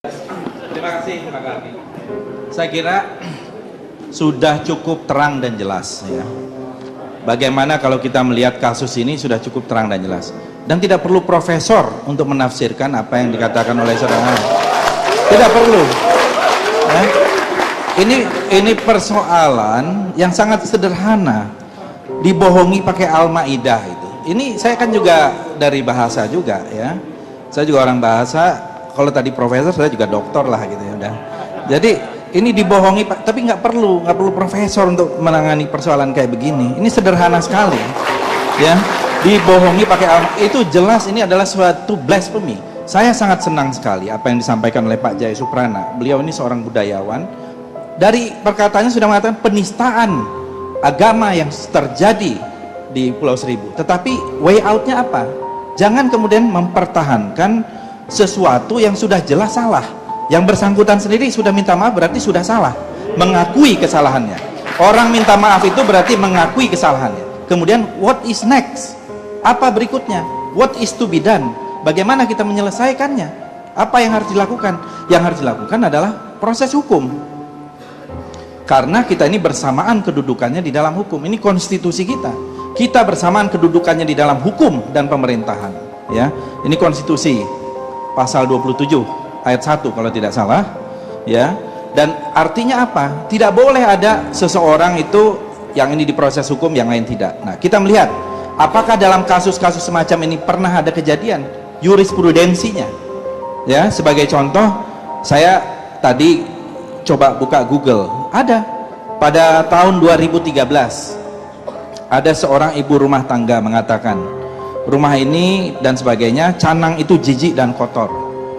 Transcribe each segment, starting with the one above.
Terima kasih Pak Karni. Saya kira sudah cukup terang dan jelas ya. Bagaimana kalau kita melihat kasus ini sudah cukup terang dan jelas. Dan tidak perlu profesor untuk menafsirkan apa yang dikatakan oleh saudara. Tidak perlu. Ya. Ini persoalan yang sangat sederhana. Dibohongi pakai Al-Maidah itu. Ini saya kan juga dari bahasa juga ya. Saya juga orang bahasa. Kalau tadi profesor, saya juga doktor lah gitu ya udah. Jadi ini dibohongi, tapi nggak perlu profesor untuk menangani persoalan kayak begini. Ini sederhana sekali, ya. Dibohongi pakai itu jelas ini adalah suatu blasphemy. Saya sangat senang sekali apa yang disampaikan oleh Pak Jaya Suprana. Beliau ini seorang budayawan. Dari perkataannya sudah mengatakan penistaan agama yang terjadi di Pulau Seribu. Tetapi way outnya apa? Jangan kemudian mempertahankan sesuatu yang sudah jelas salah. Yang bersangkutan sendiri sudah minta maaf berarti sudah salah, mengakui kesalahannya. Orang minta maaf itu berarti mengakui kesalahannya. Kemudian what is next? Apa berikutnya? What is to be done? Bagaimana kita menyelesaikannya? Apa yang harus dilakukan? Yang harus dilakukan adalah proses hukum. Karena kita ini bersamaan kedudukannya di dalam hukum. Ini konstitusi kita. Kita bersamaan kedudukannya di dalam hukum dan pemerintahan. Ya, ini konstitusi. Pasal 27 ayat 1 kalau tidak salah ya. Dan artinya apa? Tidak boleh ada seseorang itu yang ini diproses hukum, yang lain tidak. Nah, kita melihat apakah dalam kasus-kasus semacam ini pernah ada kejadian jurisprudensinya ya. Sebagai contoh, saya tadi coba buka Google, ada pada tahun 2013 ada seorang ibu rumah tangga mengatakan rumah ini dan sebagainya, Canang itu jijik dan kotor.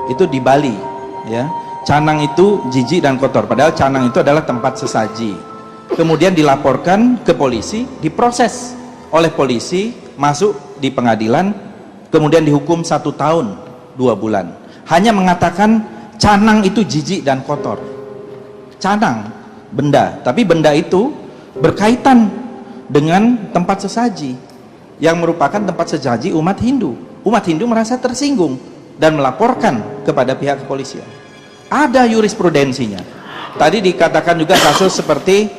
Itu di Bali ya. Canang itu jijik dan kotor, padahal Canang itu adalah tempat sesaji. Kemudian dilaporkan ke polisi, diproses oleh polisi, masuk di pengadilan, kemudian dihukum 1 tahun 2 bulan. Hanya mengatakan Canang itu jijik dan kotor. Canang, benda, tapi benda itu berkaitan dengan tempat sesaji yang merupakan tempat sesaji umat Hindu. Umat Hindu merasa tersinggung dan melaporkan kepada pihak kepolisian. Ada jurisprudensinya. Tadi dikatakan juga kasus seperti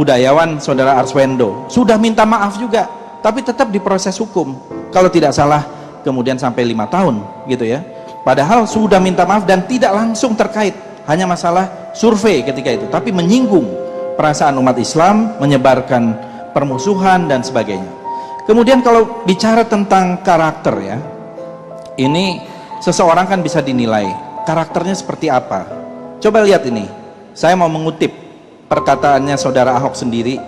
budayawan saudara Arswendo sudah minta maaf juga, tapi tetap diproses hukum. Kalau tidak salah kemudian sampai 5 tahun gitu ya. Padahal sudah minta maaf dan tidak langsung terkait, hanya masalah survei ketika itu, tapi menyinggung perasaan umat Islam, menyebarkan permusuhan dan sebagainya. Kemudian kalau bicara tentang karakter ya, ini seseorang kan bisa dinilai karakternya seperti apa. Coba lihat ini, saya mau mengutip perkataannya saudara Ahok sendiri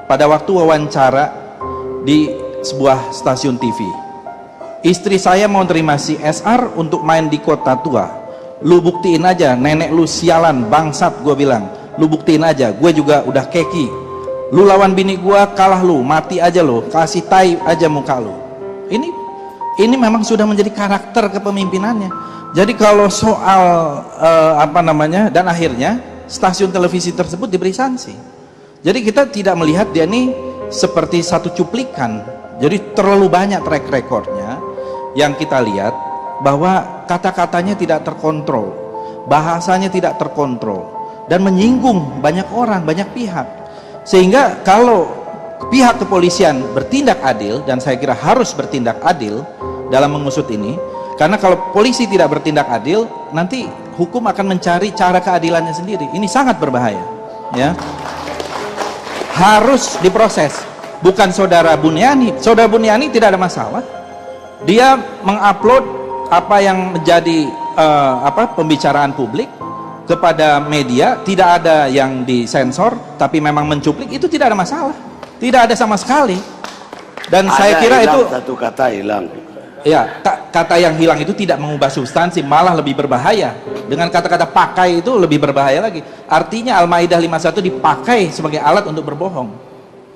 pada waktu wawancara di sebuah stasiun TV. Istri saya mau terima CSR untuk main di kota tua. Lu buktiin aja, nenek lu sialan, bangsat, gue bilang. Lu buktiin aja, gue juga udah keki. Lu lawan bini gua, kalah lu, mati aja lu, kasih tai aja muka lu. Ini memang sudah menjadi karakter kepemimpinannya. Jadi kalau soal dan akhirnya stasiun televisi tersebut diberi sanksi. Jadi kita tidak melihat dia ini seperti satu cuplikan. Jadi terlalu banyak track recordnya yang kita lihat bahwa kata-katanya tidak terkontrol, bahasanya tidak terkontrol dan menyinggung banyak orang, banyak pihak. Sehingga kalau pihak kepolisian bertindak adil, dan saya kira harus bertindak adil dalam mengusut ini, karena kalau polisi tidak bertindak adil, nanti hukum akan mencari cara keadilannya sendiri. Ini sangat berbahaya ya. Harus diproses. Bukan saudara Buniani. Saudara Buniani tidak ada masalah, dia mengupload apa yang menjadi pembicaraan publik kepada media, tidak ada yang disensor, tapi memang mencuplik, itu tidak ada masalah, tidak ada sama sekali. Dan ada, saya kira itu satu kata hilang ya, kata yang hilang itu tidak mengubah substansi, malah lebih berbahaya. Dengan kata-kata pakai itu lebih berbahaya lagi. Artinya Al-Maidah 51 dipakai sebagai alat untuk berbohong,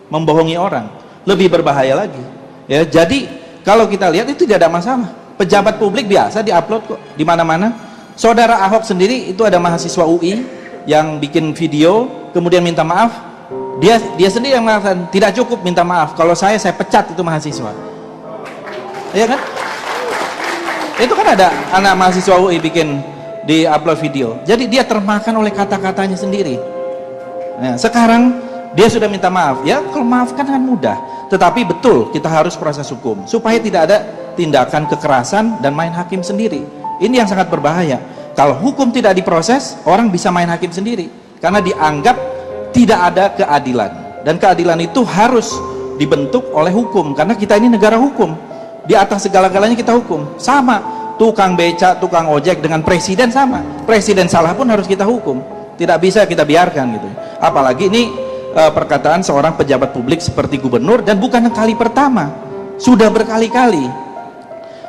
membohongi orang, lebih berbahaya lagi ya. Jadi kalau kita lihat itu tidak ada masalah, pejabat publik biasa diupload kok di mana-mana. Saudara Ahok sendiri itu ada mahasiswa UI yang bikin video kemudian minta maaf. Dia sendiri yang mengatakan tidak cukup minta maaf, kalau saya pecat itu mahasiswa. Iya kan? Itu kan ada anak mahasiswa UI bikin upload video. Jadi dia termakan oleh kata-katanya sendiri. Nah, sekarang dia sudah minta maaf. Ya, kalau maafkan kan mudah. Tetapi betul kita harus proses hukum supaya tidak ada tindakan kekerasan dan main hakim sendiri. Ini yang sangat berbahaya. Kalau hukum tidak diproses, orang bisa main hakim sendiri karena dianggap tidak ada keadilan. Dan keadilan itu harus dibentuk oleh hukum karena kita ini negara hukum. Di atas segala-galanya kita hukum. Sama tukang beca, tukang ojek dengan presiden sama. Presiden salah pun harus kita hukum. Tidak bisa kita biarkan gitu. Apalagi ini perkataan seorang pejabat publik seperti gubernur, dan bukan kali pertama, sudah berkali-kali.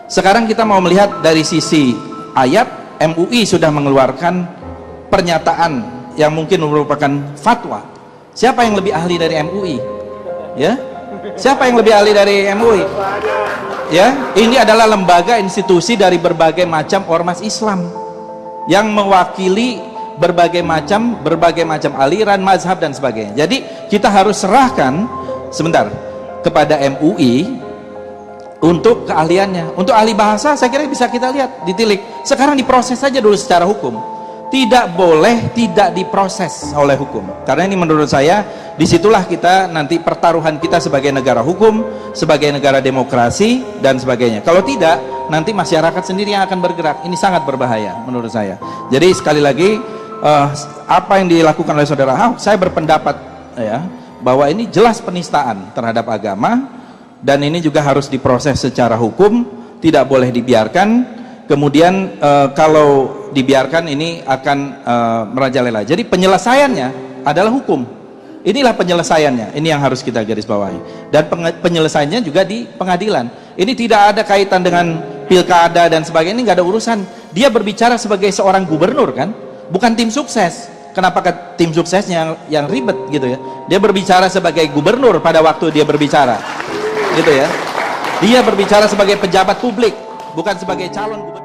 Sekarang kita mau melihat dari sisi ayat. MUI sudah mengeluarkan pernyataan yang mungkin merupakan fatwa. Siapa yang lebih ahli dari MUI? Ya, siapa yang lebih ahli dari MUI? Ya, ini adalah lembaga institusi dari berbagai macam ormas Islam yang mewakili berbagai macam aliran, mazhab dan sebagainya. Jadi kita harus serahkan sebentar kepada MUI untuk keahliannya. Untuk ahli bahasa saya kira bisa kita lihat, ditilik. Sekarang diproses saja dulu secara hukum. Tidak boleh tidak diproses oleh hukum. Karena ini menurut saya disitulah kita nanti pertaruhan kita sebagai negara hukum, sebagai negara demokrasi dan sebagainya. Kalau tidak, nanti masyarakat sendiri yang akan bergerak. Ini sangat berbahaya menurut saya. Jadi sekali lagi apa yang dilakukan oleh saudara Ahok, saya berpendapat ya bahwa ini jelas penistaan terhadap agama, dan ini juga harus diproses secara hukum, tidak boleh dibiarkan. Kemudian kalau dibiarkan ini akan merajalela. Jadi penyelesaiannya adalah hukum. Inilah penyelesaiannya. Ini yang harus kita garis bawahi. Dan penyelesaiannya juga di pengadilan. Ini tidak ada kaitan dengan pilkada dan sebagainya. Ini nggak ada urusan. Dia berbicara sebagai seorang gubernur kan, bukan tim sukses. Kenapa ke tim suksesnya yang ribet gitu ya? Dia berbicara sebagai gubernur pada waktu dia berbicara, gitu ya. Dia berbicara sebagai pejabat publik, bukan sebagai calon gubernur.